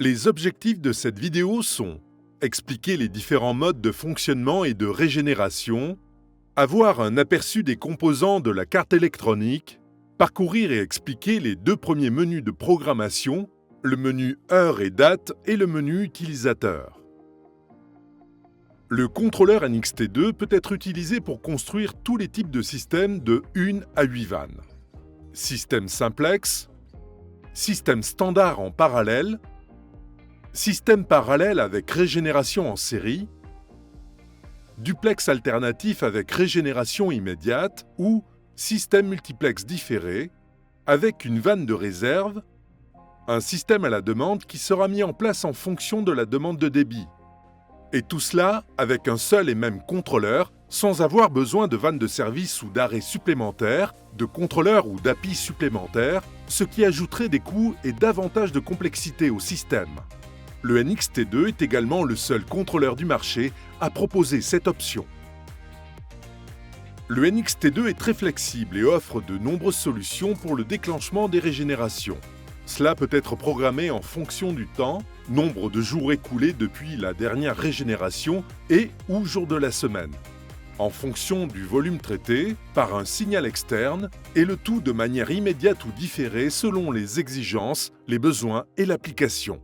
Les objectifs de cette vidéo sont expliquer les différents modes de fonctionnement et de régénération, avoir un aperçu des composants de la carte électronique, parcourir et expliquer les deux premiers menus de programmation, le menu heure et date et le menu utilisateur. Le contrôleur NXT2 peut être utilisé pour construire tous les types de systèmes de 1 à 8 vannes. Système simplex, système standard en parallèle, système parallèle avec régénération en série, duplex alternatif avec régénération immédiate ou système multiplex différé avec une vanne de réserve, un système à la demande qui sera mis en place en fonction de la demande de débit. Et tout cela avec un seul et même contrôleur, sans avoir besoin de vannes de service ou d'arrêts supplémentaires, de contrôleurs ou d'API supplémentaires, ce qui ajouterait des coûts et davantage de complexité au système. Le NXT2 est également le seul contrôleur du marché à proposer cette option. Le NXT2 est très flexible et offre de nombreuses solutions pour le déclenchement des régénérations. Cela peut être programmé en fonction du temps, nombre de jours écoulés depuis la dernière régénération et ou jour de la semaine, en fonction du volume traité, par un signal externe, et le tout de manière immédiate ou différée selon les exigences, les besoins et l'application.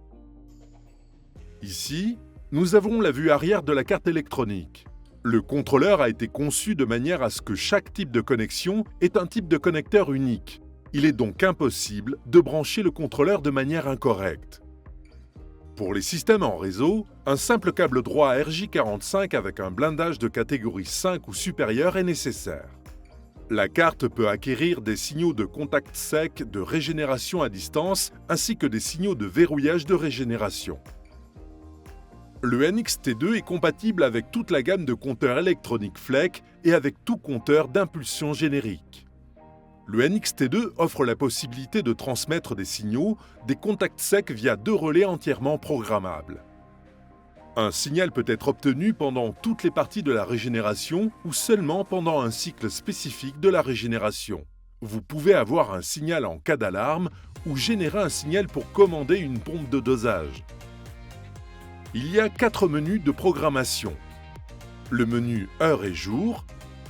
Ici, nous avons la vue arrière de la carte électronique. Le contrôleur a été conçu de manière à ce que chaque type de connexion ait un type de connecteur unique. Il est donc impossible de brancher le contrôleur de manière incorrecte. Pour les systèmes en réseau, un simple câble droit RJ45 avec un blindage de catégorie 5 ou supérieure est nécessaire. La carte peut acquérir des signaux de contact sec de régénération à distance ainsi que des signaux de verrouillage de régénération. Le NXT2 est compatible avec toute la gamme de compteurs électroniques FLEC et avec tout compteur d'impulsion générique. Le NXT2 offre la possibilité de transmettre des signaux, des contacts secs via deux relais entièrement programmables. Un signal peut être obtenu pendant toutes les parties de la régénération ou seulement pendant un cycle spécifique de la régénération. Vous pouvez avoir un signal en cas d'alarme ou générer un signal pour commander une pompe de dosage. Il y a 4 menus de programmation. Le menu heure et jour,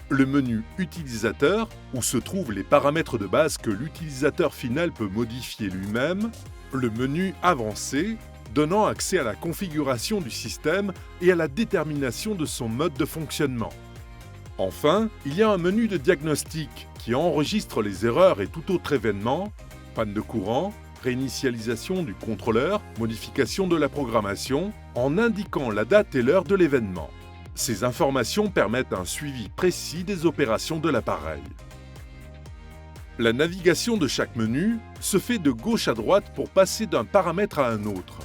le menu utilisateur, où se trouvent les paramètres de base que l'utilisateur final peut modifier lui-même, le menu avancé, donnant accès à la configuration du système et à la détermination de son mode de fonctionnement. Enfin, il y a un menu de diagnostic qui enregistre les erreurs et tout autre événement, panne de courant, réinitialisation du contrôleur, modification de la programmation, en indiquant la date et l'heure de l'événement. Ces informations permettent un suivi précis des opérations de l'appareil. La navigation de chaque menu se fait de gauche à droite pour passer d'un paramètre à un autre.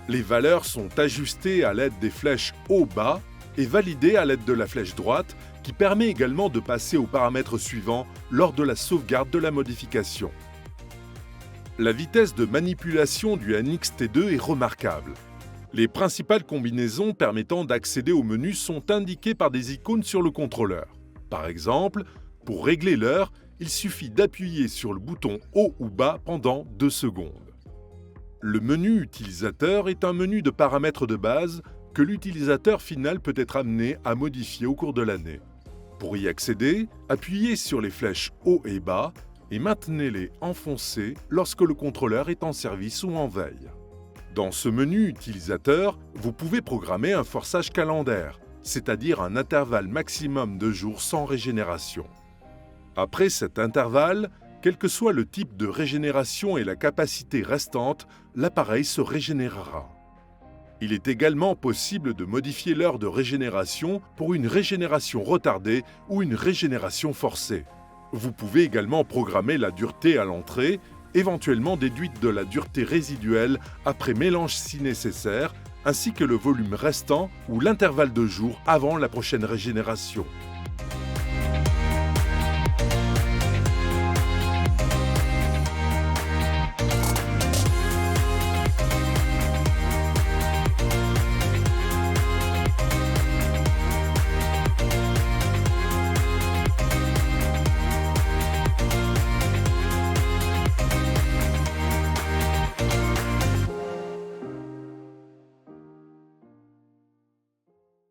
Les valeurs sont ajustées à l'aide des flèches haut-bas et validées à l'aide de la flèche droite qui permet également de passer au paramètre suivant lors de la sauvegarde de la modification. La vitesse de manipulation du NXT2 est remarquable. Les principales combinaisons permettant d'accéder au menu sont indiquées par des icônes sur le contrôleur. Par exemple, pour régler l'heure, il suffit d'appuyer sur le bouton haut ou bas pendant 2 secondes. Le menu utilisateur est un menu de paramètres de base que l'utilisateur final peut être amené à modifier au cours de l'année. Pour y accéder, appuyez sur les flèches haut et bas et maintenez-les enfoncées lorsque le contrôleur est en service ou en veille. Dans ce menu utilisateur, vous pouvez programmer un forçage calendaire, c'est-à-dire un intervalle maximum de jours sans régénération. Après cet intervalle, quel que soit le type de régénération et la capacité restante, l'appareil se régénérera. Il est également possible de modifier l'heure de régénération pour une régénération retardée ou une régénération forcée. Vous pouvez également programmer la dureté à l'entrée, éventuellement déduite de la dureté résiduelle après mélange si nécessaire, ainsi que le volume restant ou l'intervalle de jours avant la prochaine régénération.